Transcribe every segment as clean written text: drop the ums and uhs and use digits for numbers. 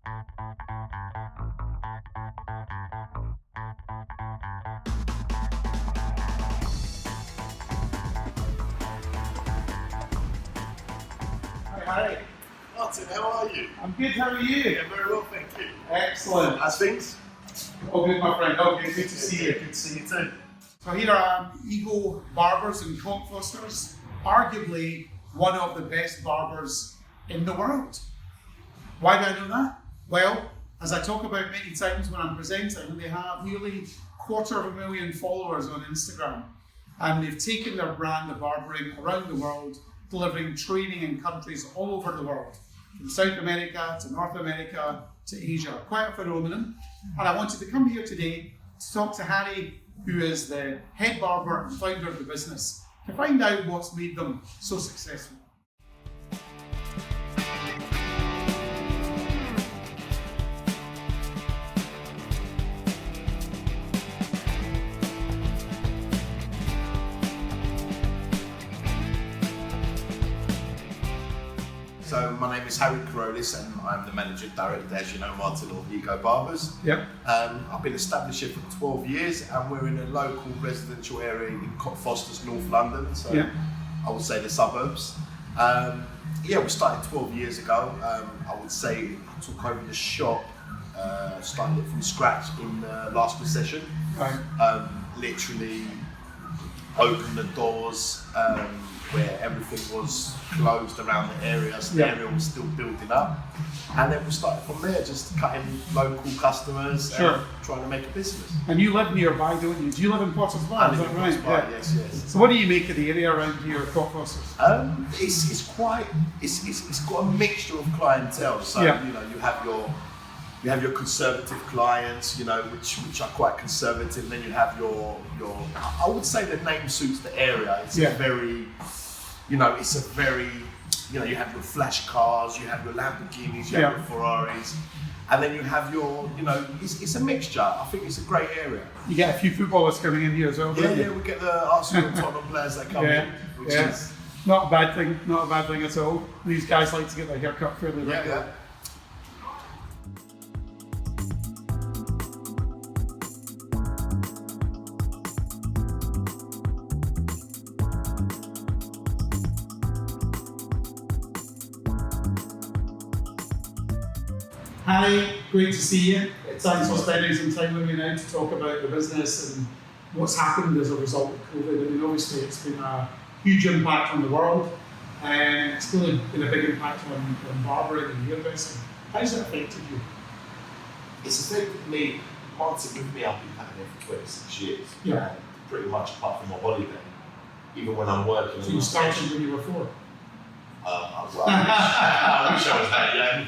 Hi. Martin, how are you? I'm good, how are you? Yeah, very well, thank you. Excellent. How's things? Oh, good, my friend. Oh, good to see you. Good to see you too. So here I am, Ego Barbers and Cockfosters, arguably one of the best barbers in the world. Why do I know that? Well, as I talk about many times when I'm presenting, they have nearly 250,000 followers on Instagram, and they've taken their brand of barbering around the world, delivering training in countries all over the world, from South America to North America to Asia. Quite a phenomenon. And I wanted to come here today to talk to Harry, who is the head barber and founder of the business, to find out what's made them so successful. So my name is Harry Carollis and I'm the Managing Director, as you know, Martin, of Ego Barbers. Yep. I've been established here for 12 years and we're in a local residential area in Cockfosters, North London, so yeah. I would say the suburbs. We started 12 years ago. I would say I took over the shop, started it from scratch in the last recession. Right. Literally opened the doors where everything was closed around the area, so the area was still building up. And then we started from there, just cutting local customers and trying to make a business. And you live nearby, don't you? Do you live in Potter's Bar? Is that right? Bar, yes. So what do you make of the area around here at Cockfosters? It's got a mixture of clientele. So you know, you have your conservative clients, you know, which are quite conservative. Then you have your I would say the name suits the area. It's a very, you know, you have your flash cars, you have your Lamborghinis, you have your Ferraris, and then you have your, you know, it's a mixture. I think it's a great area. You get a few footballers coming in here as well, don't you? Yeah, we get the Arsenal and Tottenham players that come in, which is not a bad thing at all. These guys like to get their hair cut fairly regularly. Harry, great to see you. Thanks for spending some time with me now to talk about the business and what's happened as a result of COVID. I mean, obviously it's been a huge impact on the world, and it's really been a big impact on barbering and hairdressing. How's it affected you? It's affected me. Martin, with me, I've been cutting hair for 26 years. Yeah. And pretty much apart from my holiday, even when I'm working. So you started when you were 4? I wish I was that young.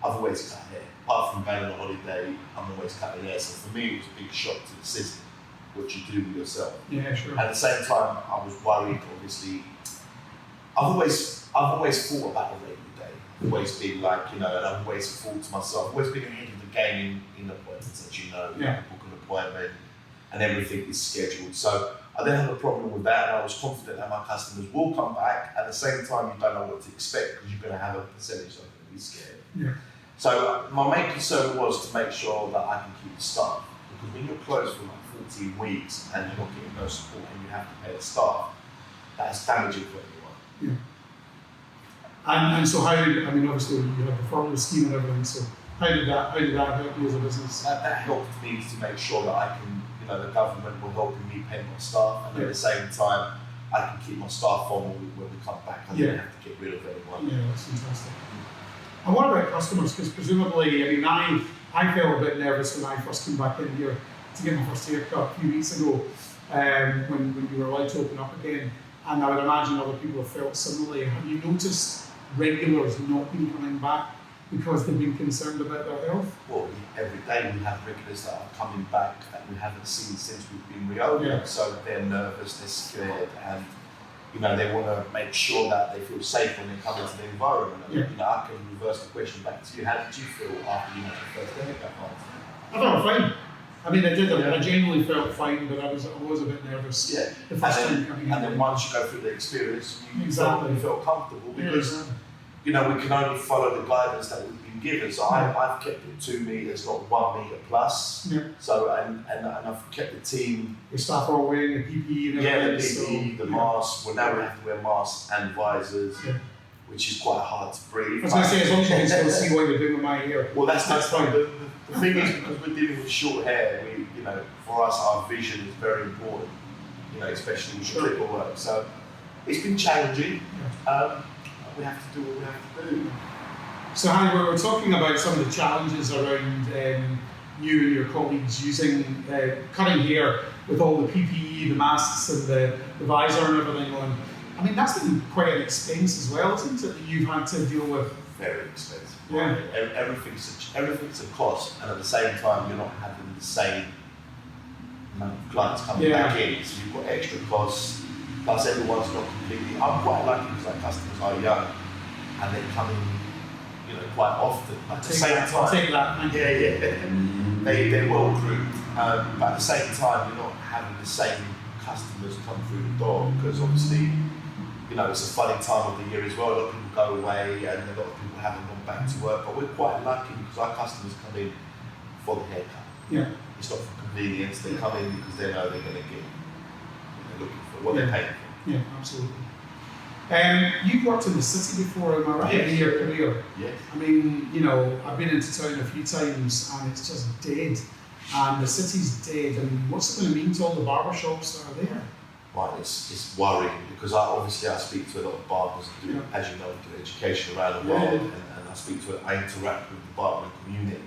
I've always cut hair. Apart from going on a holiday, I'm always cutting hair. So for me, it was a big shock to the system, what you do with yourself. Yeah, sure. At the same time, I was worried, obviously. I've always thought about the rainy day. Always been like, you know, and I've always thought to myself, always been ahead of the game in appointments, as you know. You book an appointment and everything is scheduled. So I didn't have a problem with that, and I was confident that my customers will come back. At the same time, you don't know what to expect because you're going to have a percentage of them be scared. Yeah. So my main concern was to make sure that I can keep the staff, because when you're closed for like 14 weeks and you're not getting no support and you have to pay the staff, that's damaging for everyone. Yeah. And so how did, I mean, obviously you had the furlough scheme and everything, so how did that help you as a business? That helped me to make sure that I can, you know, the government were helping me pay my staff, and at the same time I can keep my staff on when we come back. I don't have to get rid of anyone. Yeah, that's fantastic. And what about customers? Because presumably, I mean, I felt a bit nervous when I first came back in here to get my first haircut a few weeks ago, when you were allowed to open up again. And I would imagine other people have felt similarly. Have you noticed regulars not been coming back because they've been concerned about their health? Well, every day we have regulars that are coming back that we haven't seen since we've been reopened. So they're nervous, they're scared, and you know, they want to make sure that they feel safe when they come into the environment. And, you know, I can reverse the question back to you. How did you feel after you had your first haircut? I felt fine. I mean, I did. I genuinely felt fine, but I was a bit nervous. The first time coming in. And then once you go through the experience, you felt comfortable, because you know, we can only follow the guidance that we've been given. So I've kept it 2 meters, not 1 meter plus. Yeah. So and I've kept the team. Your staff are wearing the PPE. The PPE, the masks. Well, now we have to wear masks and visors, which is quite hard to breathe. I was going to say, as long as you can still see what you're doing with my hair. Well, that's fine. The thing is, because we're dealing with short hair, you know, for us, our vision is very important. You know, especially with clipper work. So it's been challenging. We have to do what we have to do. So, Harry, we're talking about some of the challenges around you and your colleagues using cutting hair with all the PPE, the masks, and the visor and everything on. I mean, that's been quite an expense as well, isn't it? That you've had to deal with. Very expensive. Yeah. Everything's a cost, and at the same time, you're not having the same amount of clients coming back in. So you've got extra costs. Plus, everyone's not completely. I'm quite lucky because our customers are young, and they come in, you know, quite often. But at the same time, I'll take that. They're well groomed, but at the same time, you're not having the same customers come through the door because obviously, you know, it's a funny time of the year as well. A lot of people go away, and a lot of people haven't gone back to work. But we're quite lucky because our customers come in for the haircut. Yeah. It's not for convenience. They come in because they know they're going to get. They're looking for what they're paying for. Yeah, absolutely. You've worked in the city before, am I right? Yes. In your career. Yes. I mean, you know, I've been into town a few times and it's just dead. And the city's dead. And what's it going to mean to all the barber shops that are there? Right, it's worrying because I speak to a lot of barbers, as you know, do education around the world, and I interact with the barbering community.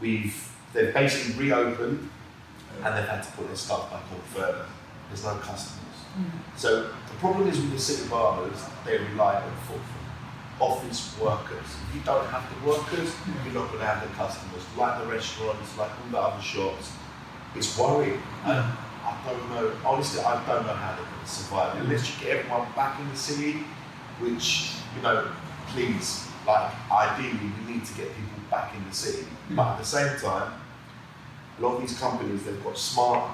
They've basically reopened and they've had to put their stuff back on further. There's no customers. So the problem is with the city barbers, they rely on office workers. If you don't have the workers, you're not going to have the customers. Like the restaurants, like all the other shops, it's worrying. And I don't know, honestly, I don't know how they're going to survive unless you get everyone back in the city, which, you know, please, like ideally we need to get people back in the city. But at the same time, a lot of these companies, they've got smart,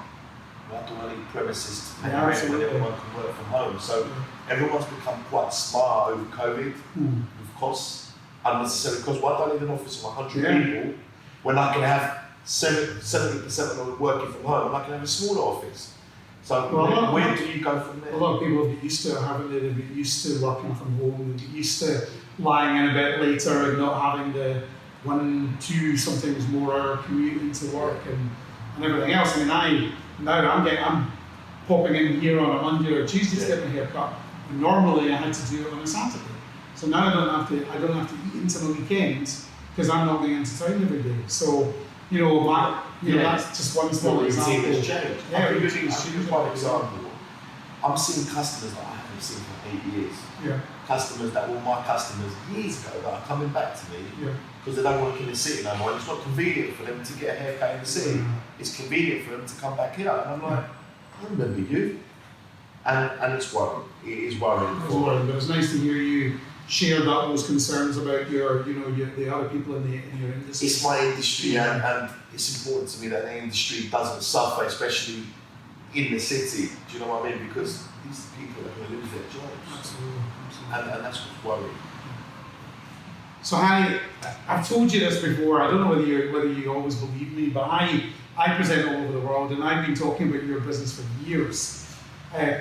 premises to pay rent when everyone can work from home. So everyone's become quite smart over COVID with costs, unnecessary costs. Why don't I need an office of 100 people when I can have 70% of them working from home? I can have a smaller office. So where do you go from there? A lot of people have got used to it, haven't they? They've got used to working from home. They've got used to lying in a bit later and not having the 1, 2, sometimes more hour commute into work and everything else. I mean, I'm popping in here on a Monday or Tuesday to get my hair cut. And normally I had to do it on a Saturday. So now I don't have to eat into the weekends because I'm not going into town every day. So, you know, that's just one small example. Routine has changed. Yeah, routine has changed. One example. I'm seeing customers that I haven't seen for 8 years. Yeah. Customers that were my customers years ago that are coming back to me because they don't work in the city no more. And it's not convenient for them to get a haircut in the city. It's convenient for them to come back here. And I'm like, I remember you. And it's worrying. It is worrying. It's worrying, but it's nice to hear you share those concerns about the other people in your industry. It's my industry, and it's important to me that the industry doesn't suffer, especially in the city. Do you know what I mean? Because these people are going to lose their jobs. Absolutely. And that's what's worrying. So Harry, I've told you this before. I don't know whether you always believe me, but I present all over the world, and I've been talking about your business for years.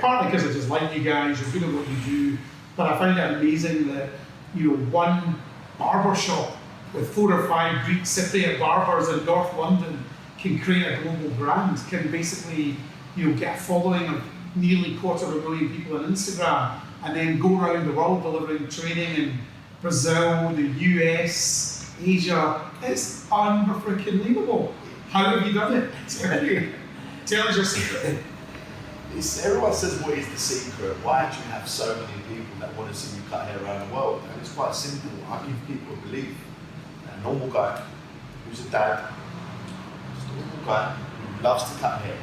Partly because I just like you guys, you're good at what you do, but I find it amazing that one barber shop with 4 or 5 Greek Cypriot barbers in North London can create a global brand, can basically get a following of nearly 250,000 people on Instagram, and then go around the world delivering training in Brazil, the US, Asia. It's unbelievable. How have you done it? Tell us your secret. Everyone says, what is the secret? Why do you have so many people that want to see you cut hair around the world? And it's quite simple. I give people a belief. A normal guy who's a dad, just a normal guy who loves to cut hair,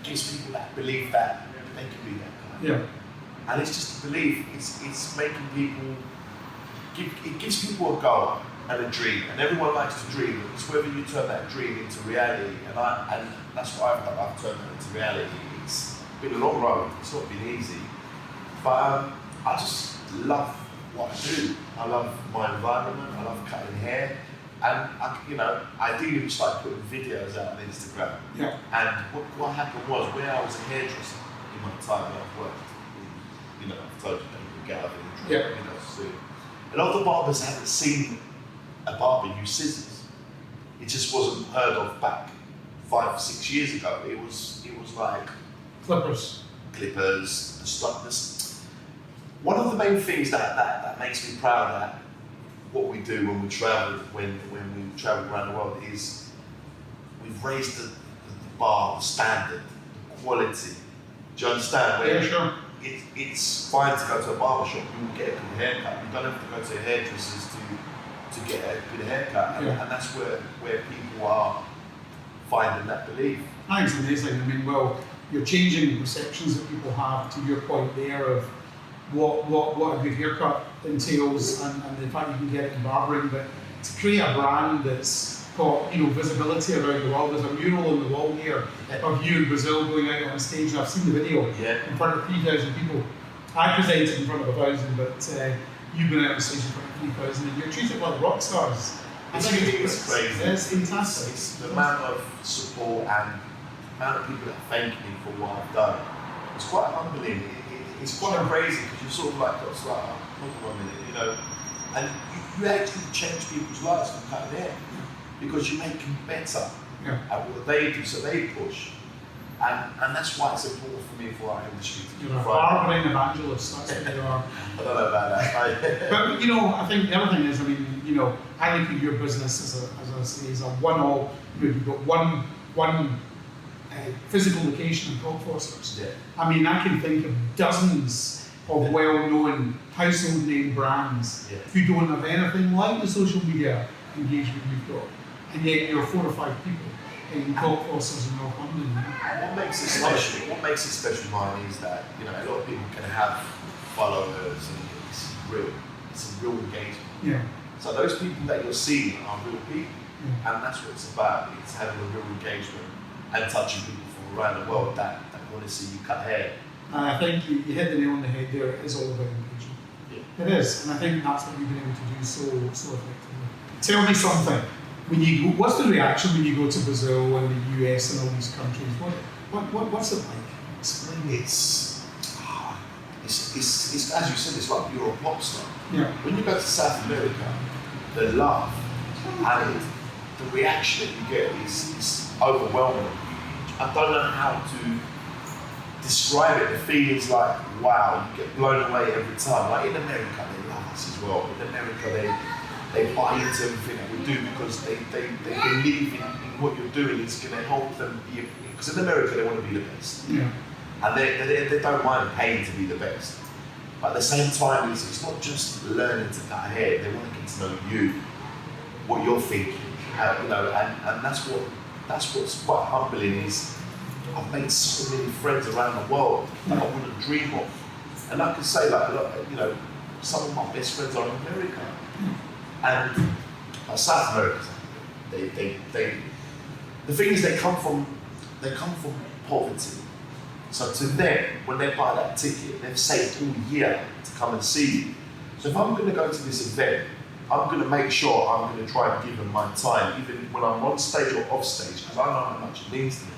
gives people that belief that they can be that guy. Yeah. And it's just a belief. It's making people. It gives people a goal and a dream, and everyone likes to dream. It's whether you turn that dream into reality, and that's what I've done. I've turned it into reality. It's been a long road. It's not been easy, but I just love what I do. I love my environment. I love cutting hair. And ideally we started putting videos out on Instagram. Yeah. And what happened was, where I was a hairdresser in my time that I've worked, I've told you people get out of the job, soon. A lot of the barbers hadn't seen a barber use scissors. It just wasn't heard of back 5 or 6 years ago. It was like Clippers, stuckness. One of the main things that makes me proud at what we do when we travel around the world is we've raised the bar, the standard, the quality. Do you understand? Yeah, sure. It's fine to go to a barber shop, you will get a good haircut. You don't have to go to hairdressers to get a good haircut. And that's where people are finding that belief. I think it's amazing. I mean, well, you're changing the perceptions that people have, to your point there of what a good haircut entails, and the fact you can get it in barbering, but to create a brand that's got visibility around the world. There's a mural on the wall here of you in Brazil going out on stage, and I've seen the video in front of 3,000 people. I presented in front of 1,000, but you've been out on stage in front of 3,000, and you're treated like rock stars. It's crazy. It's fantastic. It's the amount of support and the amount of people that thank me for what I've done. It's quite humbling. It's quite crazy because you sort of like, hold on a minute, and you actually change people's lives from cutting hair because you make them better at what they do, so they push. And that's why it's important for me for our industry to You're a barbering evangelist, that's what you are. I don't know about that. But I think the other thing is, I look at your business as a one-all. You've got one physical location in Cockfosters. Yeah. I mean, I can think of dozens of well-known household name brands who don't have anything like the social media engagement you've got, and yet you're 4 or 5 people in Cockfosters in North London. What makes it special? What makes it special, mine, is that a lot of people can have followers, and it's a real engagement. Yeah. So those people that you're seeing are real people, and that's what it's about. It's having a real engagement and touching people from around the world that want to see you cut hair. And I think you hit the nail on the head there. It is all about engagement. Yeah. It is, and I think that's what you've been able to do so effectively. Tell me something. What's the reaction when you go to Brazil and the US and all these countries? What's it like? Explain it. It's as you said, it's like you're a pop star. Yeah. When you go to South America, the love and the reaction that you get is overwhelming. I don't know how to describe it. The feeling's like, wow, you get blown away every time. Like in America, they love us as well. In America, they buy into everything that we do because they believe in what you're doing. It's going to help them be, because in America they want to be the best. Yeah. And they don't mind paying to be the best. But at the same time, it's not just learning to cut hair. They want to get to know you, what you're thinking, and that's what's quite humbling is I've made so many friends around the world that I wouldn't dream of. And I can say some of my best friends are in America. And South America, the thing is they come from poverty. So to them, when they buy that ticket, they've saved all year to come and see you. So if I'm going to go to this event, I'm going to make sure I'm going to try and give them my time, even when I'm on stage or off stage, because I know how much it means to them.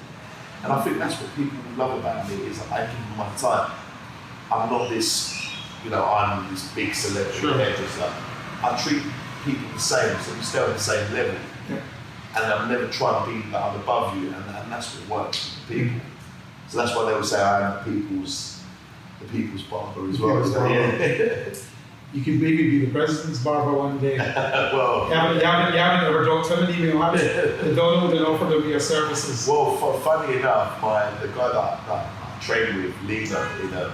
And I think that's what people love about me, is that I give them my time. I'm not this, I'm this big celebrity hairdresser. I treat people the same, so we stay on the same level. Yeah. And I'm never trying to be that I'm above you, and that's what works with people. So that's why they would say I am the people's barber as well. So, yeah. You could maybe be the president's barber one day. Well, you haven't ever dropped him an email, have you? The Donald and offered him your services. Well, funny enough, the guy that I trained with, Lena,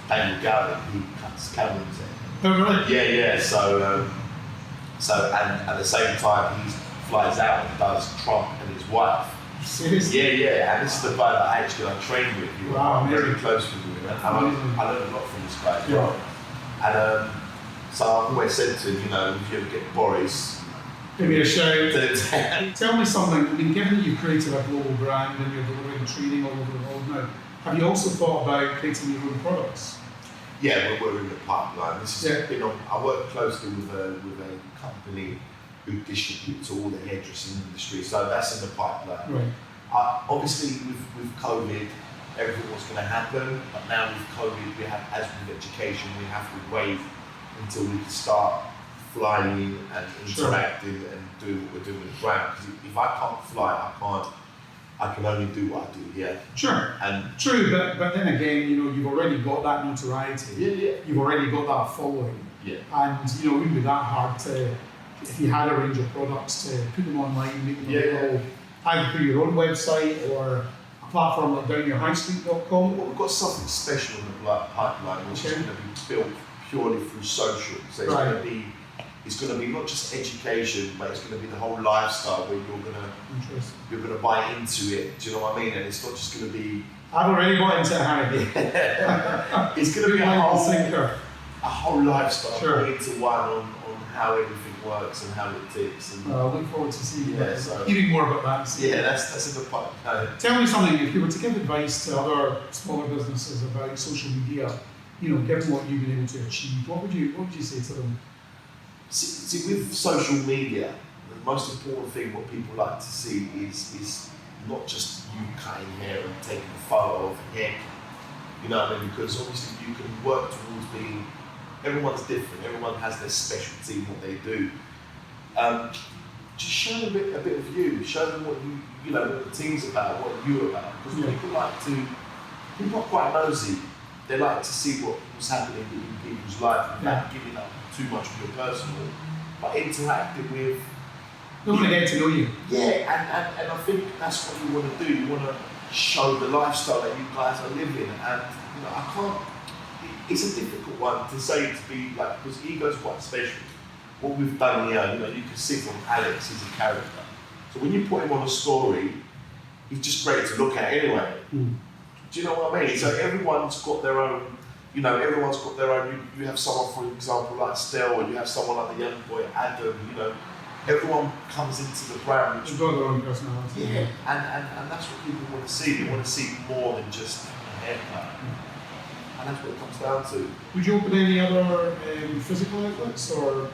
Daniel Gavin, he cuts Cameron's hair. Oh, really? Yeah. So and at the same time, he flies out and does Trump and his wife. Seriously? Yeah. And this is the guy that I trained with. I'm very close with him, and I learned a lot from this guy as well. And so I've always said to him, if you ever get Boris, give me a shout. Tell me something. I mean, given that you've created a global brand and you're delivering training all over the world now, have you also thought about creating your own products? Yeah, we're in the pipeline. This is, you know, I work closely with a company who distributes all the hairdressing industry, so that's in the pipeline. Right. Obviously, with COVID, everything was going to happen, but now with COVID, we have, as with education, we have to wait until we can start flying and interacting and doing what we're doing with the brand. Because if I can't fly, I can only do what I do here. Sure. And true, but then again, you know, you've already got that notoriety. Yeah. You've already got that following. Yeah. And you know, it wouldn't be that hard to, if you had a range of products, to put them online, make them available, either through your own website or a platform like downyourhighstreet.com. Well, we've got something special in the pipeline, which is going to be built purely through social. So it's going to be not just education, but it's going to be the whole lifestyle where you're going to buy into it. Do you know what I mean? And it's not just going to be. I've already bought into it, Harry. It's going to be a whole lifestyle put into one on how everything works and how it ticks. And I look forward to seeing hearing more about that. Yeah, that's in the pipeline. Tell me something. If you were to give advice to other smaller businesses about social media, you know, given what you've been able to achieve, what would you say to them? See, with social media, the most important thing what people like to see is not just you cutting hair and taking a photo of a haircut. You know what I mean? Because obviously you can work towards being. Everyone's different. Everyone has their specialty in what they do. Just show them a bit of you. Show them what you know, what the team's about, what you're about. Because people are quite nosy. They like to see what's happening in people's life without giving up too much of your personal, but interacting with. They want to get to know you. Yeah, and I think that's what you want to do. You want to show the lifestyle that you guys are living, and you know, I can't. It's a difficult one to say to be like, because Ego's quite special. What we've done here, you know, you can see from Alex, he's a character. So when you put him on a story, he's just great to look at anyway. Do you know what I mean? So everyone's got their own, you know, everyone's got their own. You have someone, for example, like Stell, or you have someone like the young boy Adam. You know, everyone comes into the brand. They've got their own personality. Yeah, and that's what people want to see. They want to see more than just a haircut. And that's what it comes down to. Would you open any other physical outlets or?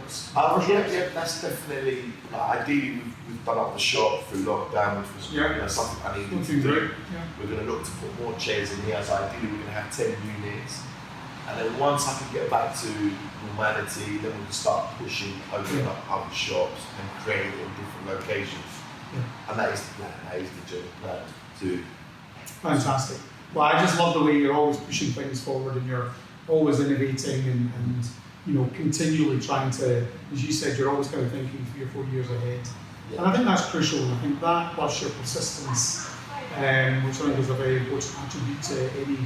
Yeah, that's definitely. Ideally, we've done up the shop through lockdown, which was you know, something I needed to do. Yeah. We're going to look to put more chairs in here. So ideally, we're going to have 10 units, and then once I can get back to normality, then we can start opening up other shops and creating in different locations. Yeah. And that is the plan. That is the journey plan too. Fantastic. Well, I just love the way you're always pushing things forward and you're always innovating and you know, continually trying to, as you said, you're always kind of thinking 3 or 4 years ahead. Yeah. And I think that's crucial. And I think that plus your persistence, which I think is a very important attribute to any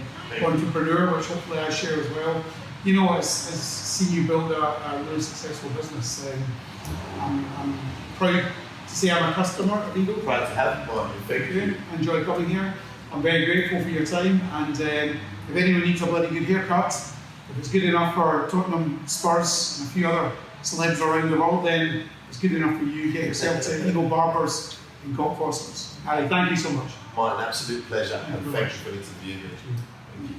entrepreneur, which hopefully I share as well. You know, as seeing you build a really successful business, I'm proud to say I'm a customer at Ego. Proud to have you, Martin. Thank you. Enjoy coming here. I'm very grateful for your time, and if anyone needs a bloody good haircut, if it's good enough for Tottenham, Spurs and a few other celebs around the world, then it's good enough for you. Get yourself to Ego Barbers in Cockfosters. Harry, thank you so much. Martin, absolute pleasure, and thank you for the interview. Thank you.